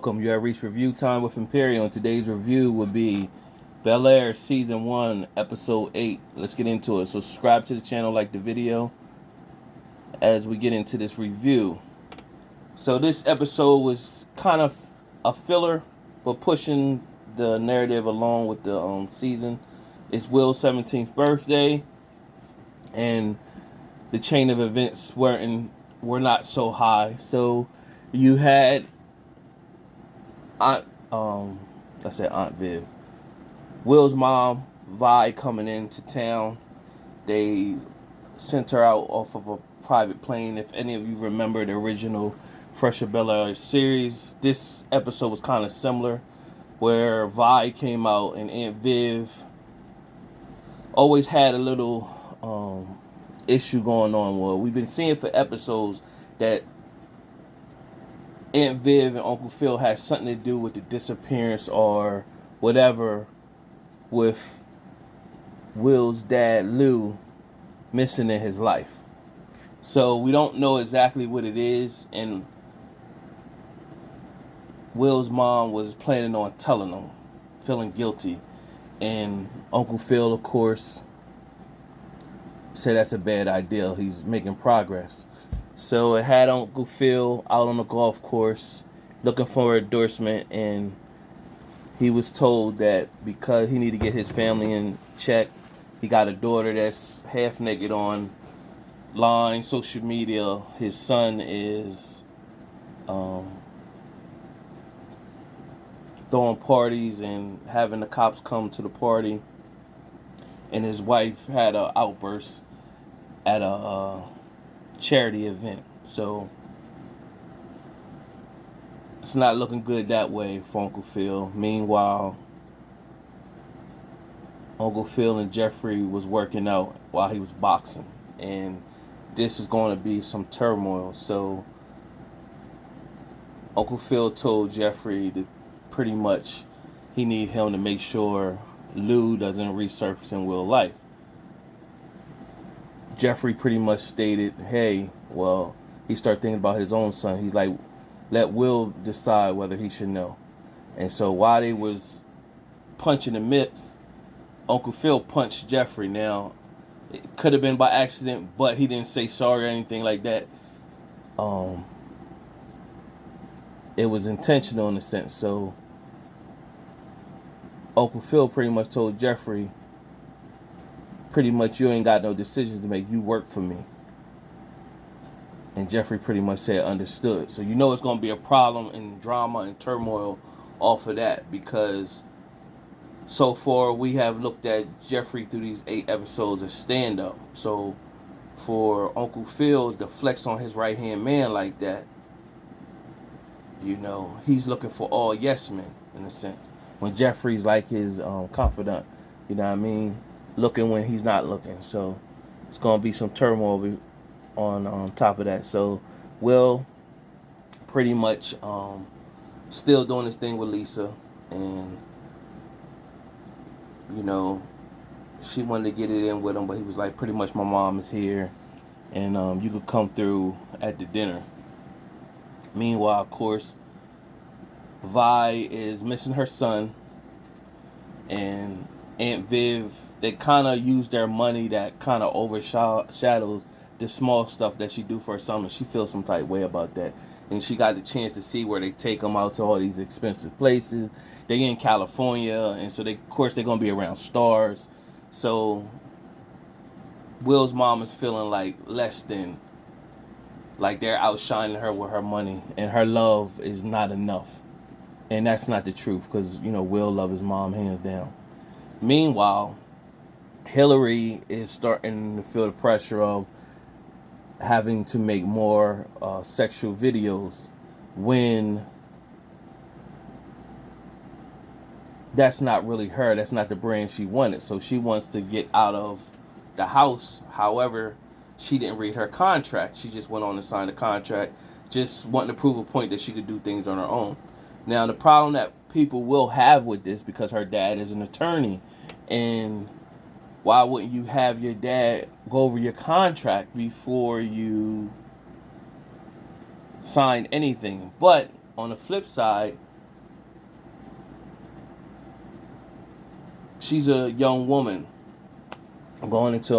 Welcome. You have reached review time with Imperial, and today's review will be Bel-Air Season 1, Episode 8. Let's get into it. So subscribe to the channel, like the video, as we get into this review. So this episode was kind of a filler, but pushing the narrative along with the season. It's Will's 17th birthday, and the chain of events were not so high. So you had Aunt Viv, Will's mom, Vi, coming into town. They sent her out off of a private plane. If any of you remember the original Fresh Bel-Air series, this episode was kind of similar, where Vi came out and Aunt Viv always had a little issue going on. Well, we've been seeing for episodes that Aunt Viv and Uncle Phil had something to do with the disappearance or whatever with Will's dad, Lou, missing in his life. So we don't know exactly what it is, and Will's mom was planning on telling them, feeling guilty. And Uncle Phil, of course, said that's a bad idea. He's making progress. So it had Uncle Phil out on the golf course looking for endorsement, and he was told that because he needed to get his family in check, he got a daughter that's half naked online, social media. His son is throwing parties and having the cops come to the party, and his wife had an outburst at a charity event. So it's not looking good that way for Uncle Phil. Meanwhile, Uncle Phil and Geoffrey was working out while he was boxing, and this is going to be some turmoil. So Uncle Phil told Geoffrey that pretty much he need him to make sure Lou doesn't resurface in Will's life. Geoffrey pretty much stated, hey, well, he started thinking about his own son. He's like, let Will decide whether he should know. And so while they was punching the myths, Uncle Phil punched Geoffrey. Now, it could have been by accident, but he didn't say sorry or anything like that. It was intentional in a sense. So Uncle Phil pretty much told Geoffrey, pretty much, you ain't got no decisions to make. You work for me. And Geoffrey pretty much said, understood. So you know it's going to be a problem and drama and turmoil off of that, because so far we have looked at Geoffrey through these 8 episodes as stand-up. So for Uncle Phil to flex on his right-hand man like that, you know, he's looking for all yes men in a sense. When Geoffrey's like his confidant, you know what I mean? Looking when he's not looking. So it's going to be some turmoil on top of that. So Will pretty much still doing his thing with Lisa, and you know, she wanted to get it in with him, but he was like, pretty much my mom is here, and you could come through at the dinner. Meanwhile, of course, Vi is missing her son, and Aunt Viv, they kind of use their money that kind of overshadows the small stuff that she do for her son, and she feels some type way about that. And she got the chance to see where they take them out to all these expensive places. They in California, and so of course they're gonna be around stars. So Will's mom is feeling like less than, like they're outshining her with her money, and her love is not enough. And that's not the truth, because you know Will loves his mom hands down. Meanwhile, Hillary is starting to feel the pressure of having to make more sexual videos, when that's not really her. That's not the brand she wanted. So she wants to get out of the house. However, she didn't read her contract. She just went on to sign the contract, just wanting to prove a point that she could do things on her own. Now, the problem that people will have with this, because her dad is an attorney, and why wouldn't you have your dad go over your contract before you sign anything? But on the flip side, she's a young woman going into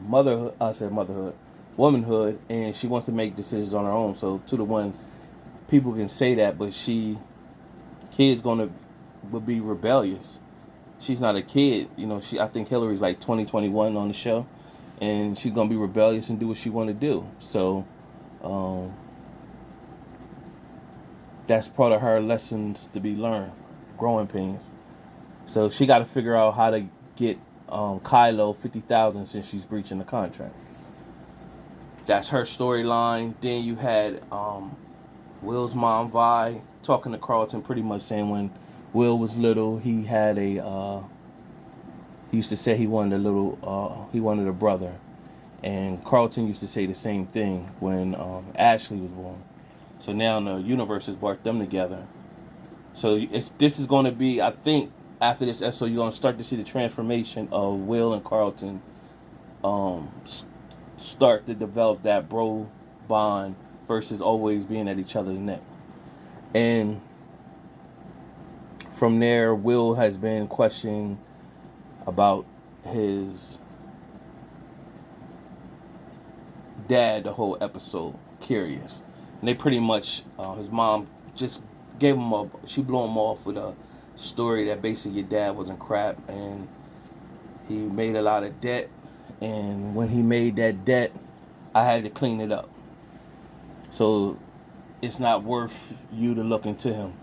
motherhood. I said motherhood, womanhood, and she wants to make decisions on her own. So 2 to 1, people can say that, but kid's gonna would be rebellious. She's not a kid, you know. I think Hillary's like 2021 on the show, and she's gonna be rebellious and do what she want to do. So, um, that's part of her lessons to be learned, growing pains. So she got to figure out how to get Kylo 50,000 since she's breaching the contract. That's her storyline. Then you had Will's mom Vi talking to Carlton, pretty much saying when Will was little, he had he used to say he wanted a brother, and Carlton used to say the same thing when Ashley was born. So now the universe has brought them together. So this is going to be, I think, after this episode, you're going to start to see the transformation of Will and Carlton um, start to develop that bro bond versus always being at each other's neck. And from there, Will has been questioning about his dad the whole episode, curious. And they pretty much, his mom just she blew him off with a story that basically your dad wasn't crap and he made a lot of debt. And when he made that debt, I had to clean it up. So it's not worth you to look into him.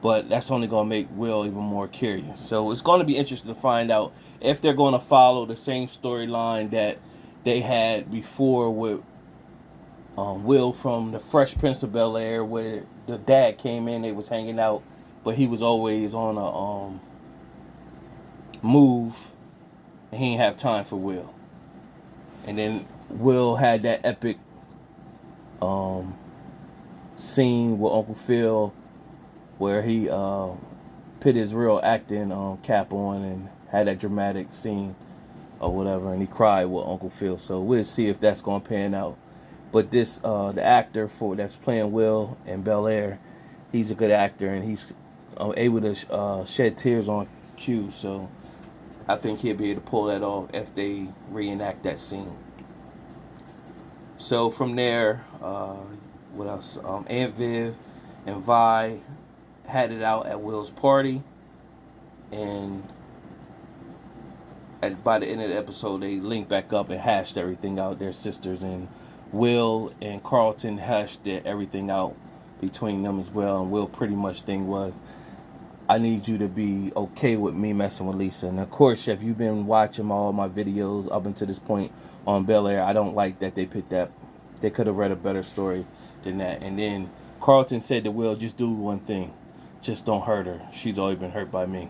But that's only going to make Will even more curious. So it's going to be interesting to find out if they're going to follow the same storyline that they had before with Will from the Fresh Prince of Bel-Air, where the dad came in, they was hanging out, but he was always on a move, and he didn't have time for Will. And then Will had that epic scene with Uncle Phil where he put his real acting cap on and had that dramatic scene or whatever, and he cried with Uncle Phil. So we'll see if that's going to pan out. But the actor that's playing Will in Bel-Air, he's a good actor, and he's able to shed tears on cue. So I think he'll be able to pull that off if they reenact that scene. So from there, what else? Aunt Viv and Vi had it out at Will's party, and by the end of the episode, they linked back up and hashed everything out. Their sisters, and Will and Carlton hashed everything out between them as well. And Will pretty much thing was, I need you to be okay with me messing with Lisa. And of course, if you've been watching all my videos up until this point on Bel-Air, I don't like that they picked that. They could have read a better story than that. And then Carlton said to Will, just do one thing. Just don't hurt her. She's always been hurt by me.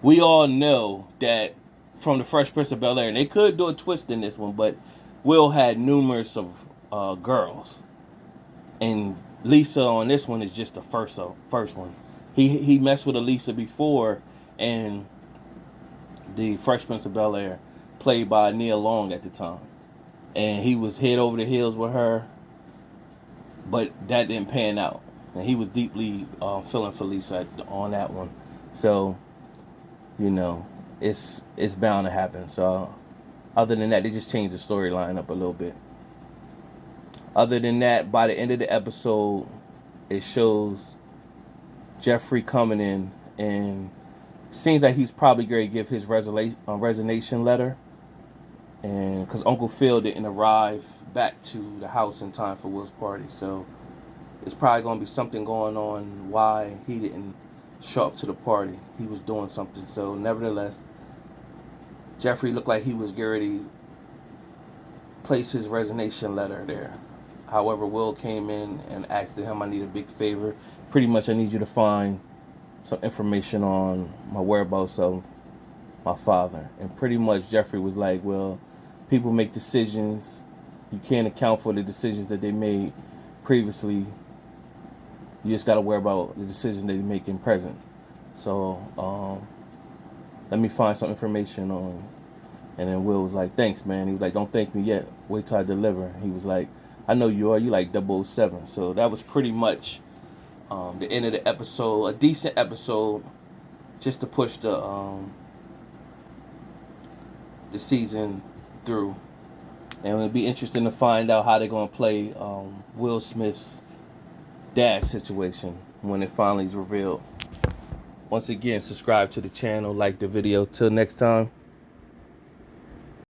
We all know that from the Fresh Prince of Bel-Air, and they could do a twist in this one, but Will had numerous of girls. And Lisa on this one is just the first one. He messed with Elisa before, and the Fresh Prince of Bel-Air, played by Nia Long at the time. And he was head over the heels with her, but that didn't pan out. And he was deeply feeling for Lisa on that one. So, you know, it's bound to happen. So, other than that, they just changed the storyline up a little bit. Other than that, by the end of the episode, it shows Geoffrey coming in, and seems like he's probably going to give his resignation letter, and because Uncle Phil didn't arrive back to the house in time for Will's party, so it's probably going to be something going on why he didn't show up to the party. He was doing something. So nevertheless, Geoffrey looked like he was getting ready to place his resignation letter there. However, Will came in and asked him, I need a big favor. Pretty much, I need you to find some information on my whereabouts of my father. And pretty much Geoffrey was like, well, people make decisions. You can't account for the decisions that they made previously. You just got to worry about the decisions that they make in present. So let me find some information on. And then Will was like, thanks, man. He was like, don't thank me yet. Wait till I deliver. He was like, I know you are. You like 007. So that was pretty much the end of the episode. A decent episode just to push the the season through. And it'll be interesting to find out how they're going to play Will Smith's dad situation when it finally is revealed. Once again, subscribe to the channel, like the video. Till next time.